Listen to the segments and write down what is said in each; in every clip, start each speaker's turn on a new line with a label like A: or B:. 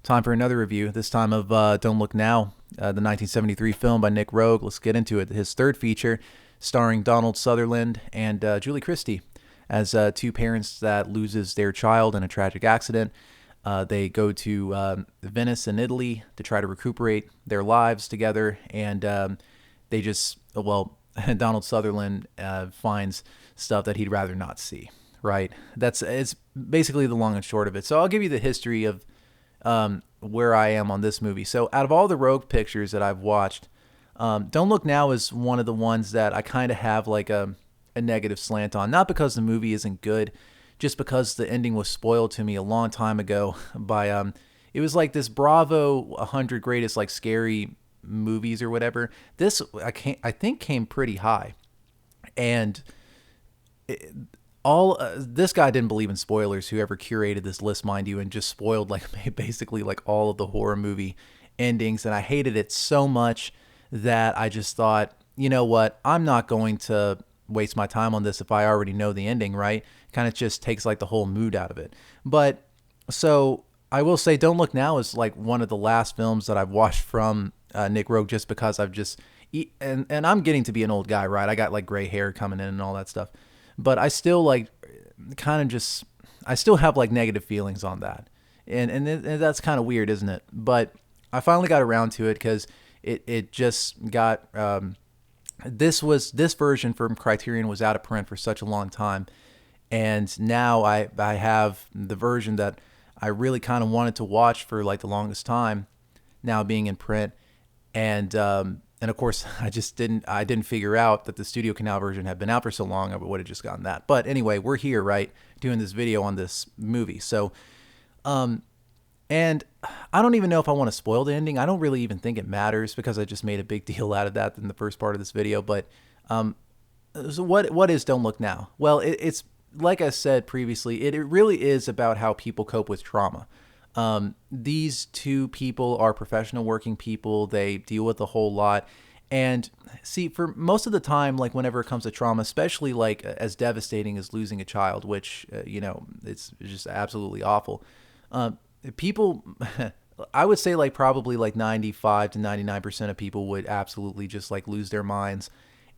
A: Time for another review, this time of Don't Look Now, the 1973 film by Nick Roeg. Let's get into it. His third feature, starring Donald Sutherland and Julie Christie as two parents that loses their child in a tragic accident. They go to Venice in Italy to try to recuperate their lives together, and they just, well, Donald Sutherland finds stuff that he'd rather not see, right? It's basically the long and short of it. So I'll give you the history of where I am on this movie. So out of all the Rogue pictures that I've watched, Don't Look Now is one of the ones that I kind of have like a negative slant on. Not because the movie isn't good, just because the ending was spoiled to me a long time ago by it was like this Bravo 100 greatest like scary movies or whatever. This I think came pretty high, and all this guy didn't believe in spoilers, whoever curated this list, mind you, and just spoiled like basically like all of the horror movie endings. And I hated it so much that I just thought, you know what, I'm not going to waste my time on this if I already know the ending, right? Kind of just takes like the whole mood out of it. But so I will say Don't Look Now is like one of the last films that I've watched from Nick Roeg, just because I've just and I'm getting to be an old guy, right? I got like gray hair coming in and all that stuff, but I still like kind of just I still have like negative feelings on that, and that's kind of weird, isn't it? But I finally got around to it because it just got this version from Criterion was out of print for such a long time, and now I have the version that I really kind of wanted to watch for like the longest time, now being in print, and of course I didn't figure out that the Studio Canal version had been out for so long. I would have just gotten that. But anyway, we're here, right, doing this video on this movie. So and I don't even know if I want to spoil the ending. I don't really even think it matters because I just made a big deal out of that in the first part of this video. But so what is Don't Look Now? Well, it's like I said previously, it really is about how people cope with trauma. These two people are professional working people. They deal with a whole lot. And see, for most of the time, like whenever it comes to trauma, especially like as devastating as losing a child, which, it's just absolutely awful. People, I would say like probably like 95 to 99% of people would absolutely just like lose their minds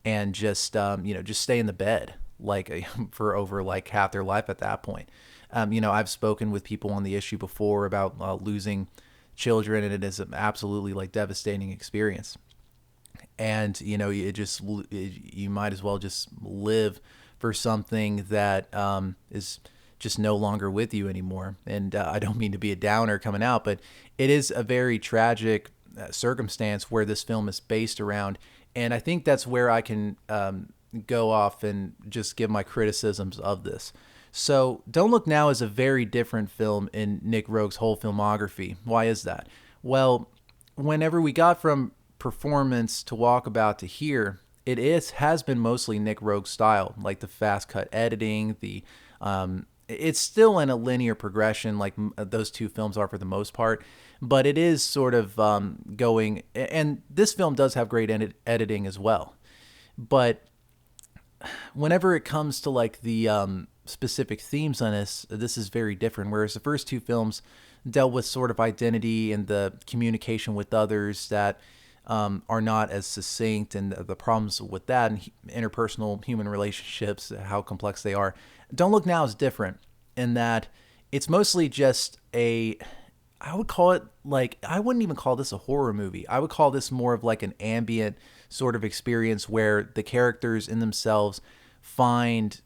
A: and just, just stay in the bed like for over like half their life at that point. I've spoken with people on the issue before about losing children, and it is an absolutely like devastating experience. And, you might as well just live for something that is just no longer with you anymore. And I don't mean to be a downer coming out, but it is a very tragic circumstance where this film is based around. And I think that's where I can go off and just give my criticisms of this. So Don't Look Now is a very different film in Nick Roeg's whole filmography. Why is that? Well, whenever we got from Performance to Walkabout to here, has been mostly Nick Roeg style, like the fast cut editing, it's still in a linear progression like those two films are for the most part, but it is sort of going, and this film does have great editing as well. But whenever it comes to like the specific themes on this is very different. Whereas the first two films dealt with sort of identity and the communication with others that are not as succinct, and the problems with that, and interpersonal human relationships, how complex they are. Don't Look Now is different in that it's mostly just I would call it like, I wouldn't even call this a horror movie. I would call this more of like an ambient sort of experience where the characters in themselves find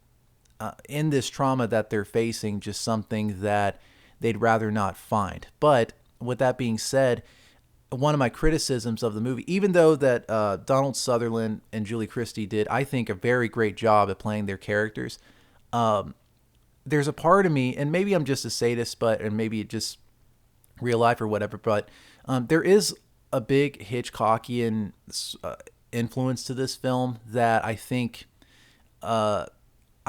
A: in this trauma that they're facing just something that they'd rather not find. But with that being said, one of my criticisms of the movie, even though that Donald Sutherland and Julie Christie did, I think, a very great job at playing their characters, there's a part of me, and maybe I'm just a sadist, and maybe it just real life or whatever, but there is a big Hitchcockian influence to this film that I think I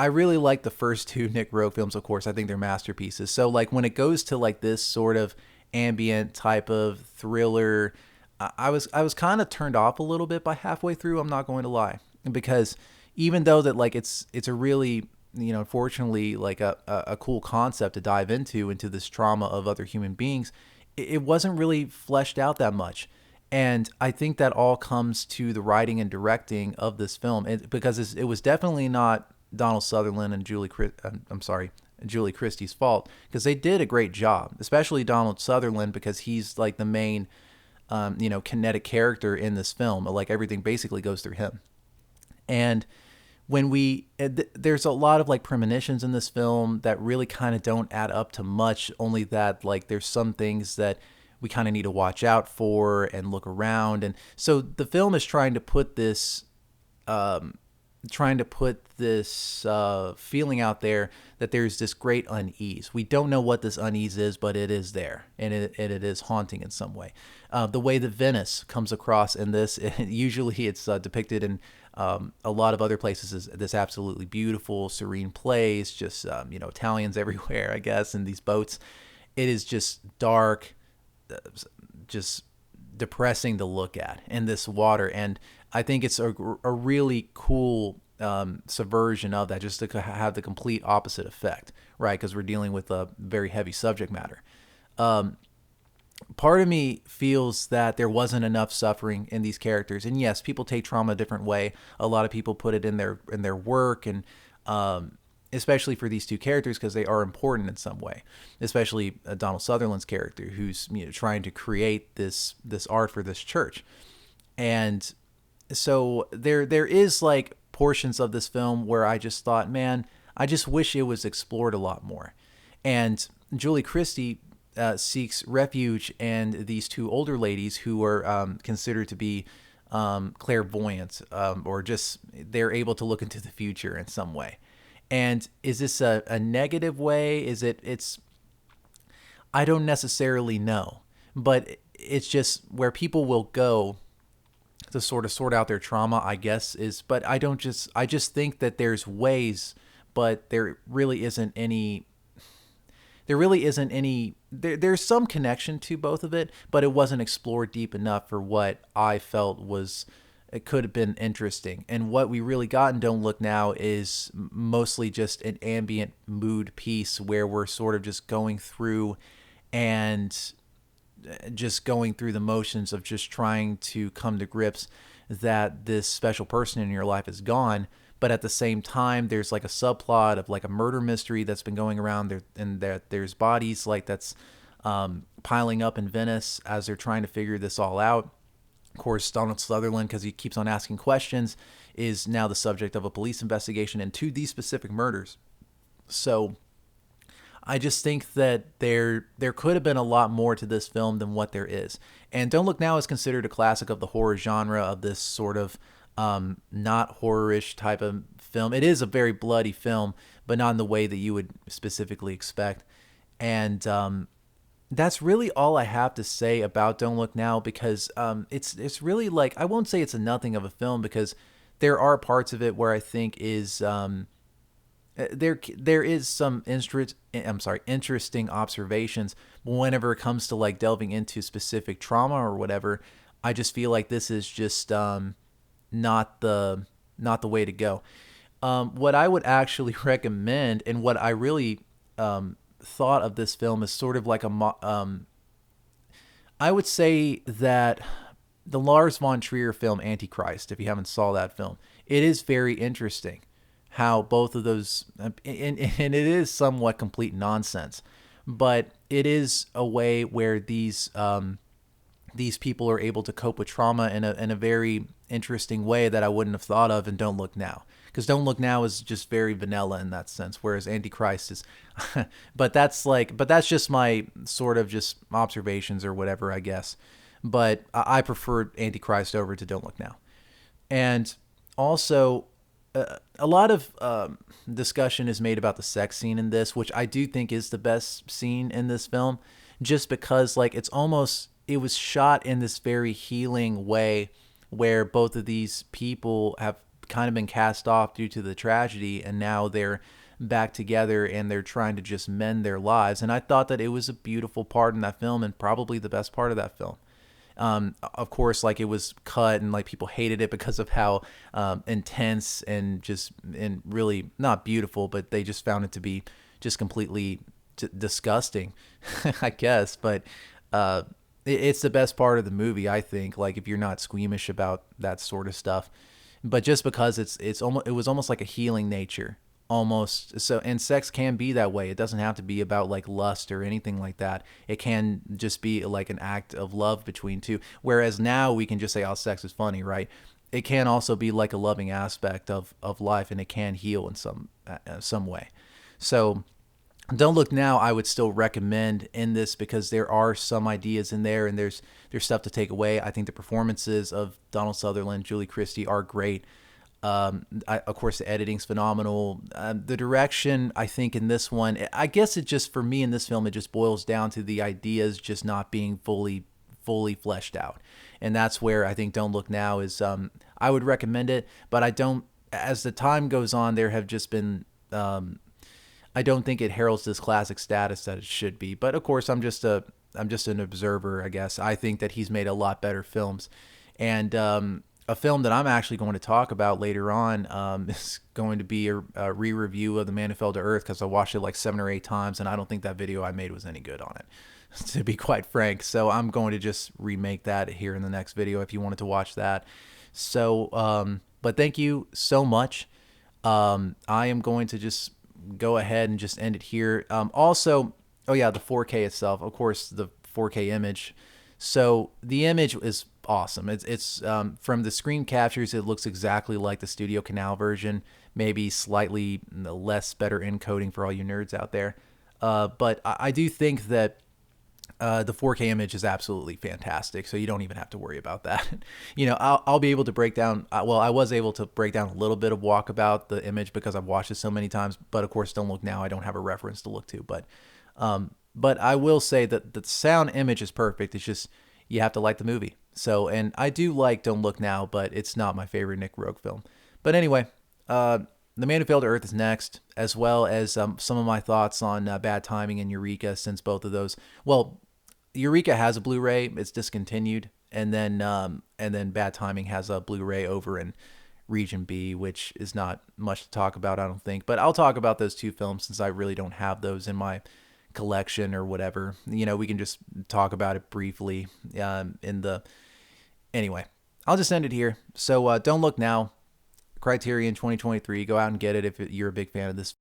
A: really like the first two Nick Roeg films, of course. I think they're masterpieces. So like when it goes to like this sort of ambient type of thriller, I was kind of turned off a little bit by halfway through. I'm not going to lie, because even though that like it's a really, unfortunately like a cool concept to dive into this trauma of other human beings, it wasn't really fleshed out that much. And I think that all comes to the writing and directing of this film, because it was definitely not Donald Sutherland and Julie Christie's fault, because they did a great job, especially Donald Sutherland, because he's like the main, kinetic character in this film. Like everything basically goes through him. And there's a lot of like premonitions in this film that really kind of don't add up to much, only that like there's some things that we kind of need to watch out for and look around. And so the film is trying to put this feeling out there that there's this great unease. We don't know what this unease is, but it is there, and it is haunting in some way. The way that Venice comes across in this, usually it's depicted in a lot of other places as this absolutely beautiful, serene place, just Italians everywhere, I guess, in these boats. It is just dark, just depressing to look at in this water, and I think it's a really cool subversion of that, just to have the complete opposite effect, right? Because we're dealing with a very heavy subject matter. Part of me feels that there wasn't enough suffering in these characters, and yes, people take trauma a different way. A lot of people put it in their work, and especially for these two characters, because they are important in some way, especially Donald Sutherland's character, who's trying to create this art for this church. And so there is like portions of this film where I just thought, man, I just wish it was explored a lot more. And Julie Christie seeks refuge in these two older ladies who are considered to be clairvoyant, or just they're able to look into the future in some way. And is this a negative way? I don't necessarily know, but it's just where people will go to sort of sort out their trauma, I guess, but I just think that there's ways, but there's some connection to both of it, but it wasn't explored deep enough for what I felt it could have been interesting. And what we really got in Don't Look Now is mostly just an ambient mood piece where we're sort of just going through the motions of just trying to come to grips that this special person in your life is gone. But at the same time, there's like a subplot of like a murder mystery that's been going around there, and that there's bodies like that's piling up in Venice as they're trying to figure this all out. Of course, Donald Sutherland, because he keeps on asking questions, is now the subject of a police investigation into these specific murders. So I just think that there could have been a lot more to this film than what there is. And Don't Look Now is considered a classic of the horror genre, of this sort of not horror-ish type of film. It is a very bloody film, but not in the way that you would specifically expect. And that's really all I have to say about Don't Look Now, because it's really like, I won't say it's a nothing of a film, because there are parts of it where I think is there is some interesting observations. But whenever it comes to like delving into specific trauma or whatever, I just feel like this is just not the way to go. What I would actually recommend, and what I really thought of this film, is sort of like I would say that the Lars von Trier film Antichrist, if you haven't saw that film, it is very interesting how both of those, and it is somewhat complete nonsense, but it is a way where these people are able to cope with trauma in a very interesting way that I wouldn't have thought of in Don't Look Now. Because Don't Look Now is just very vanilla in that sense, whereas Antichrist is, but that's just my sort of just observations or whatever, I guess. But I prefer Antichrist over to Don't Look Now. And also, a lot of discussion is made about the sex scene in this, which I do think is the best scene in this film, just because like it was shot in this very healing way, where both of these people have kind of been cast off due to the tragedy, and now they're back together and they're trying to just mend their lives. And I thought that it was a beautiful part in that film, and probably the best part of that film. Of course, like it was cut and like people hated it because of how intense and really not beautiful, but they just found it to be just completely disgusting, I guess. But uh, it's the best part of the movie, I think. Like if you're not squeamish about that sort of stuff, but just because it was almost like a healing nature, almost. So, and sex can be that way. It doesn't have to be about like lust or anything like that. It can just be like an act of love between two. Whereas now we can just say, "Oh, sex is funny," right? It can also be like a loving aspect of life, and it can heal in some way. So don't Look Now, I would still recommend in this because there are some ideas in there, and there's stuff to take away. I think the performances of Donald Sutherland, Julie Christie are great. Of course, the editing's phenomenal. The direction, I think, in this one, I guess it just, for me in this film, it just boils down to the ideas just not being fully fleshed out, and that's where I think Don't Look Now is. I would recommend it, but I don't. As the time goes on, there have just been. I don't think it heralds this classic status that it should be. But of course, I'm just an observer, I guess. I think that he's made a lot better films, and a film that I'm actually going to talk about later on is going to be a re-review of The Man Who Fell to Earth, because I watched it like 7 or 8 times, and I don't think that video I made was any good on it, to be quite frank. So I'm going to just remake that here in the next video if you wanted to watch that. So, but thank you so much. I am going to just go ahead and just end it here. Also, oh yeah, the 4K itself, of course, the 4K image. So the image is awesome. It's from the screen captures, it looks exactly like the Studio Canal version, maybe slightly less better encoding for all you nerds out there. But I do think that the 4K image is absolutely fantastic, so you don't even have to worry about that. I'll be able to break down. Well, I was able to break down a little bit of walkabout the image because I've watched it so many times. But of course, Don't Look Now, I don't have a reference to look to. But I will say that the sound image is perfect. It's just you have to like the movie. So, and I do like Don't Look Now, but it's not my favorite Nick Roeg film. But anyway, The Man Who Fell to Earth is next, as well as some of my thoughts on Bad Timing and Eureka, since both of those. Well, Eureka has a Blu-ray. It's discontinued, and then Bad Timing has a Blu-ray over in Region B, which is not much to talk about, I don't think. But I'll talk about those two films since I really don't have those in my collection or whatever. We can just talk about it briefly. Anyway, I'll just end it here. So Don't Look Now, Criterion 2023. Go out and get it if you're a big fan of this